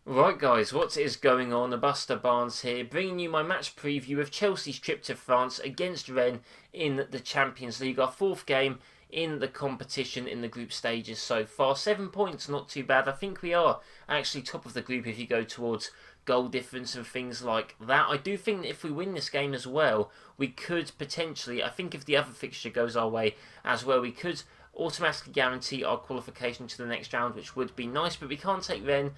Right guys, what is going on? BusterBarnes here, bringing you my match preview of Chelsea's trip to France against Rennes in the Champions League, our fourth game in the competition in the group stages so far. 7 points, not too bad. I think we are actually top of the group if you go towards goal difference and things like that. I do think that if we win this game as well, we could potentially, I think if the other fixture goes our way as well, we could automatically guarantee our qualification to the next round, which would be nice, but we can't take Rennes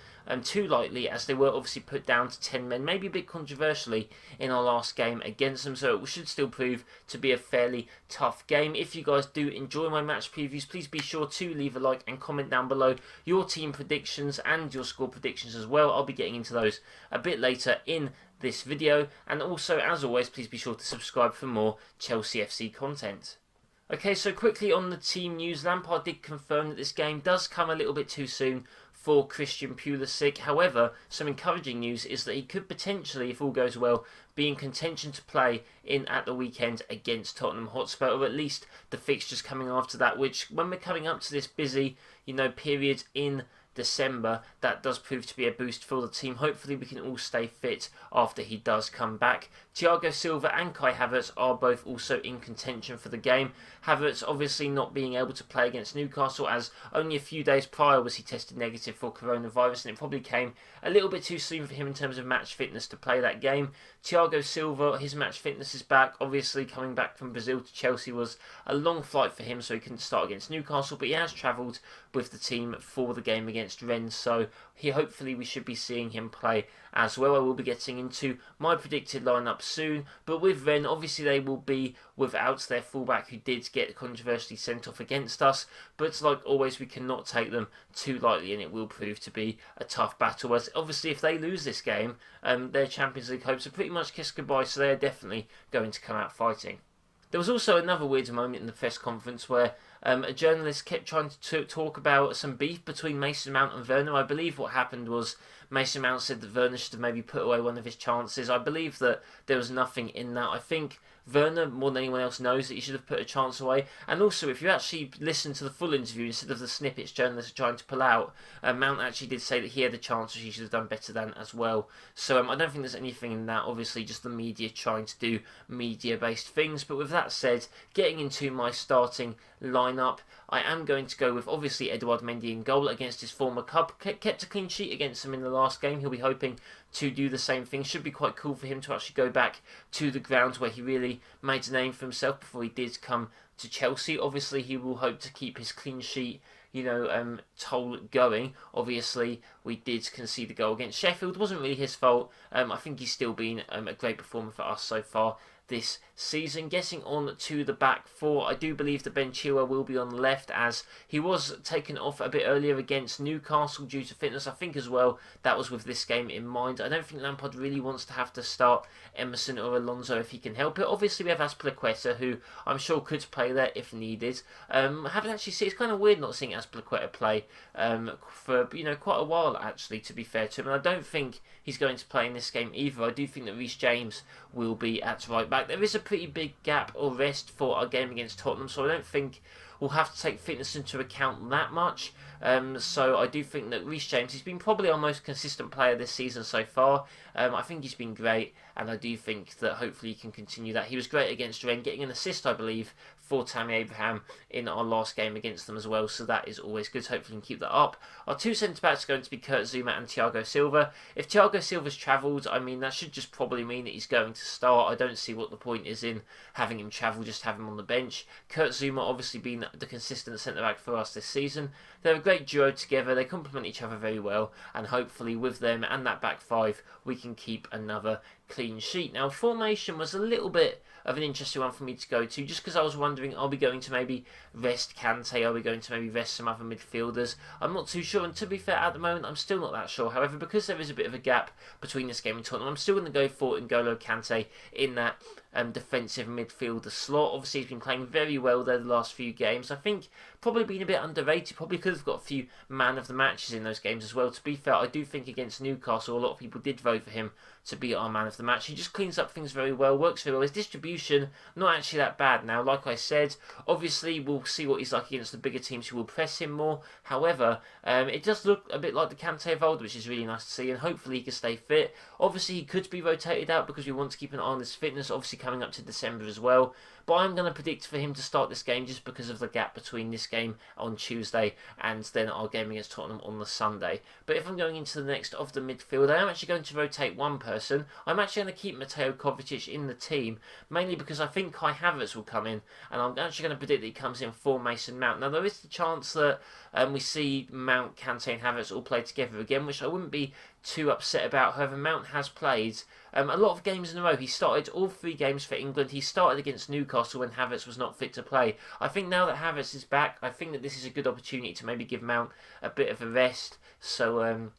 too lightly, as they were obviously put down to 10 men, maybe a bit controversially in our last game against them, so it should still prove to be a fairly tough game. If you guys do enjoy my match previews, please be sure to leave a like and comment down below your team predictions and your score predictions as well. I'll be getting into those a bit later in this video, and also, as always, please be sure to subscribe for more Chelsea FC content. Okay, so quickly on the team news, Lampard did confirm that this game does come a little bit too soon for Christian Pulisic. However, some encouraging news is that he could potentially, if all goes well, be in contention to play in at the weekend against Tottenham Hotspur, or at least the fixtures coming after that, which when we're coming up to this busy, period in December, that does prove to be a boost for the team. Hopefully we can all stay fit after he does come back. Thiago Silva and Kai Havertz are both also in contention for the game. Havertz obviously not being able to play against Newcastle, as only a few days prior was he tested negative for coronavirus, and it probably came a little bit too soon for him in terms of match fitness to play that game. Thiago Silva, his match fitness is back. Obviously coming back from Brazil to Chelsea was a long flight for him, so he couldn't start against Newcastle, but he has travelled with the team for the game against Rennes, so hopefully we should be seeing him play as well. I will be getting into my predicted lineup soon, but with Rennes, obviously they will be without their fullback, who did get controversially sent off against us, but like always we cannot take them too lightly, and it will prove to be a tough battle, as obviously if they lose this game, their Champions League hopes are pretty much kissed goodbye, so they are definitely going to come out fighting. There was also another weird moment in the press conference where a journalist kept trying to talk about some beef between Mason Mount and Werner. I believe what happened was Mason Mount said that Werner should have maybe put away one of his chances. I believe that there was nothing in that. I think Werner, more than anyone else, knows that he should have put a chance away. And also, if you actually listen to the full interview instead of the snippets journalists are trying to pull out, Mount actually did say that he had the chances he should have done better than as well. So I don't think there's anything in that. Obviously, just the media trying to do media-based things. But with that said, getting into my starting lineup, I am going to go with obviously Edouard Mendy in goal against his former club. Kept a clean sheet against him in the last game. He'll be hoping to do the same thing. Should be quite cool for him to actually go back to the ground where he really made a name for himself before he did come to Chelsea. Obviously, he will hope to keep his clean sheet, toll going. Obviously, we did concede the goal against Sheffield. It wasn't really his fault. I think he's still been a great performer for us so far this season. Getting on to the back four, I do believe that Ben Chilwell will be on the left, as he was taken off a bit earlier against Newcastle due to fitness. I think as well that was with this game in mind. I don't think Lampard really wants to have to start Emerson or Alonso if he can help it. Obviously we have Azpilicueta, who I'm sure could play there if needed. I haven't actually seen, it's kind of weird not seeing Azpilicueta play for quite a while actually, to be fair to him, and I don't think he's going to play in this game either. I do think that Reece James will be at right back. There is a pretty big gap or rest for our game against Tottenham, so I don't think we'll have to take fitness into account that much. So I do think that Reece James, he's been probably our most consistent player this season so far. I think he's been great, and I do think that hopefully he can continue that. He was great against Rennes, getting an assist, I believe, for Tammy Abraham in our last game against them as well, so that is always good. Hopefully we can keep that up. Our two centre-backs are going to be Kurt Zouma and Thiago Silva. If Thiago Silva's travelled, that should just probably mean that he's going to start. I don't see what the point is in having him travel, just have him on the bench. Kurt Zouma obviously been the consistent centre-back for us this season. They're a great duo together, they complement each other very well, and hopefully with them and that back five, we can keep another clean sheet. Now, formation was a little bit of an interesting one for me to go to, just because I was wondering, are we going to maybe rest Kante? Are we going to maybe rest some other midfielders? I'm not too sure, and to be fair, at the moment, I'm still not that sure. However, because there is a bit of a gap between this game and Tottenham, I'm still going to go for N'Golo Kante in that defensive midfielder slot. Obviously, he's been playing very well there the last few games. I think probably been a bit underrated, probably because we've got a few man of the matches in those games as well. To be fair, I do think against Newcastle, a lot of people did vote for him to be our man of the match. He just cleans up things very well, works very well. His distribution, not actually that bad now. Like I said, obviously we'll see what he's like against the bigger teams who will press him more. However, it does look a bit like the Kante of old, which is really nice to see, and hopefully he can stay fit. Obviously, he could be rotated out because we want to keep an eye on his fitness, obviously coming up to December as well. But I'm going to predict for him to start this game just because of the gap between this game on Tuesday and then our game against Tottenham on the Sunday. But if I'm going into the next of the midfield, I am actually going to rotate one person. I'm actually going to keep Mateo Kovacic in the team, mainly because I think Kai Havertz will come in, and I'm actually going to predict that he comes in for Mason Mount. Now, there is the chance that we see Mount, Kante and Havertz all play together again, which I wouldn't be too upset about. However, Mount has played a lot of games in a row. He started all 3 games for England. He started against Newcastle when Havertz was not fit to play. I think now that Havertz is back, I think that this is a good opportunity to maybe give Mount a bit of a rest. So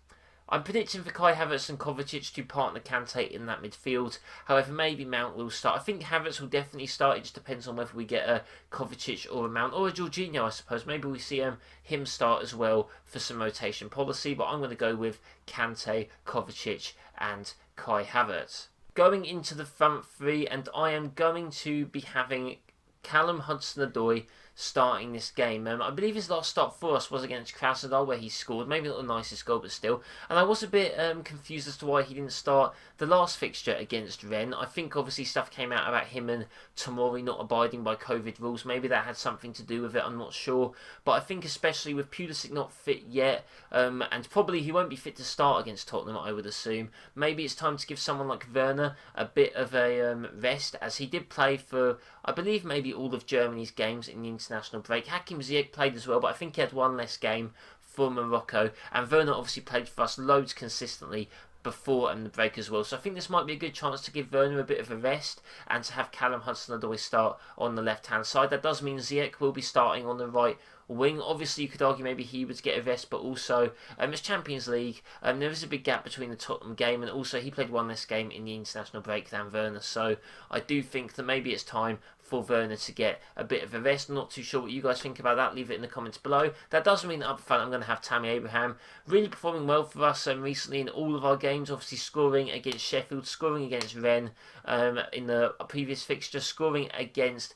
I'm predicting for Kai Havertz and Kovacic to partner Kante in that midfield. However, maybe Mount will start. I think Havertz will definitely start. It just depends on whether we get a Kovacic or a Mount or a Jorginho, I suppose. Maybe we see him start as well for some rotation policy. But I'm going to go with Kante, Kovacic and Kai Havertz. Going into the front 3, and I am going to be having Callum Hudson-Odoi starting this game. I believe his last start for us was against Krasnodar, where he scored. Maybe not the nicest goal, but still. And I was a bit confused as to why he didn't start the last fixture against Rennes. I think obviously stuff came out about him and Tomori not abiding by COVID rules. Maybe that had something to do with it, I'm not sure. But I think especially with Pulisic not fit yet, and probably he won't be fit to start against Tottenham, I would assume. Maybe it's time to give someone like Werner a bit of a rest, as he did play for, I believe, maybe all of Germany's games in the international break. Hakim Ziyech played as well, but I think he had one less game for Morocco. And Werner obviously played for us loads consistently before the break as well. So I think this might be a good chance to give Werner a bit of a rest and to have Callum Hudson-Odoi start on the left-hand side. That does mean Ziyech will be starting on the right wing. Obviously, you could argue maybe he would get a rest, but also it's Champions League. There is a big gap between the Tottenham game, and also he played one less game in the international break than Werner. So I do think that maybe it's time for Werner to get a bit of a rest. I'm not too sure what you guys think about that. Leave it in the comments below. That does mean that up front I'm going to have Tammy Abraham, really performing well for us recently in all of our games. Obviously scoring against Sheffield, scoring against Rennes in the previous fixture, scoring against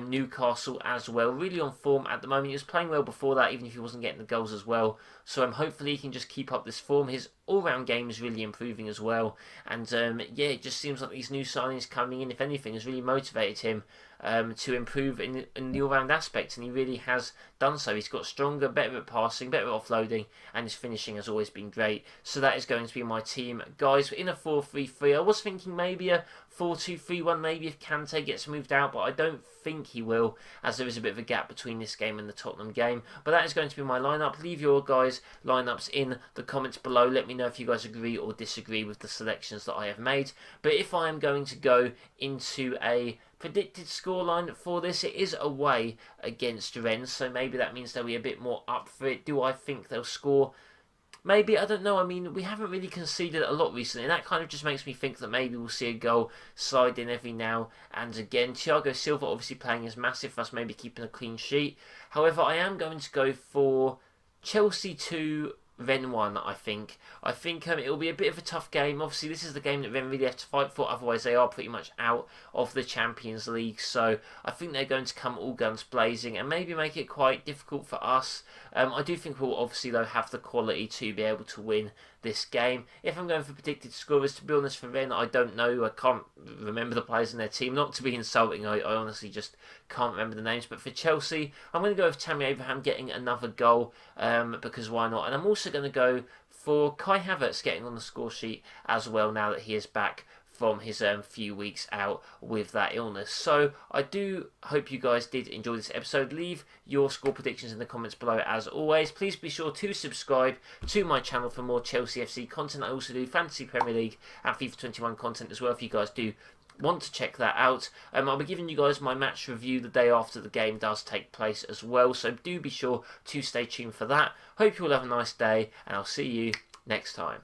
Newcastle as well. Really on form at the moment. He was playing well before that, even if he wasn't getting the goals as well. So hopefully he can just keep up this form. His all-round game is really improving as well. And yeah, it just seems like these new signings coming in, if anything, has really motivated him to improve in the all-round aspects, and he really has done so. He's got stronger, better at passing, better at offloading, and his finishing has always been great. So that is going to be my team, guys. In a 4-3-3, I was thinking maybe a 4-2-3-1, maybe if Kante gets moved out, but I don't think he will, as there is a bit of a gap between this game and the Tottenham game. But that is going to be my lineup. Leave your guys' lineups in the comments below. Let me know if you guys agree or disagree with the selections that I have made. But if I am going to go into a predicted scoreline for this, it is away against Rennes, so maybe that means they'll be a bit more up for it. Do I think they'll score? Maybe, I don't know. I mean, we haven't really conceded a lot recently, and that kind of just makes me think that maybe we'll see a goal slide in every now and again. Thiago Silva obviously playing is massive for us, maybe keeping a clean sheet. However, I am going to go for Chelsea 2, Rennes 1, I think. I think it'll be a bit of a tough game. Obviously, this is the game that Rennes really have to fight for. Otherwise, they are pretty much out of the Champions League. So I think they're going to come all guns blazing and maybe make it quite difficult for us. I do think we'll obviously, though, have the quality to be able to win this game. If I'm going for predicted scorers, to be honest, for Rennes, I don't know. I can't remember the players in their team. Not to be insulting, I honestly just can't remember the names. But for Chelsea, I'm going to go with Tammy Abraham getting another goal, because why not? And I'm also going to go for Kai Havertz getting on the score sheet as well, now that he is back from his few weeks out with that illness. So I do hope you guys did enjoy this episode. Leave your score predictions in the comments below as always. Please be sure to subscribe to my channel for more Chelsea FC content. I also do Fantasy Premier League and FIFA 21 content as well, if you guys do want to check that out. I'll be giving you guys my match review the day after the game does take place as well, so do be sure to stay tuned for that. Hope you all have a nice day, and I'll see you next time.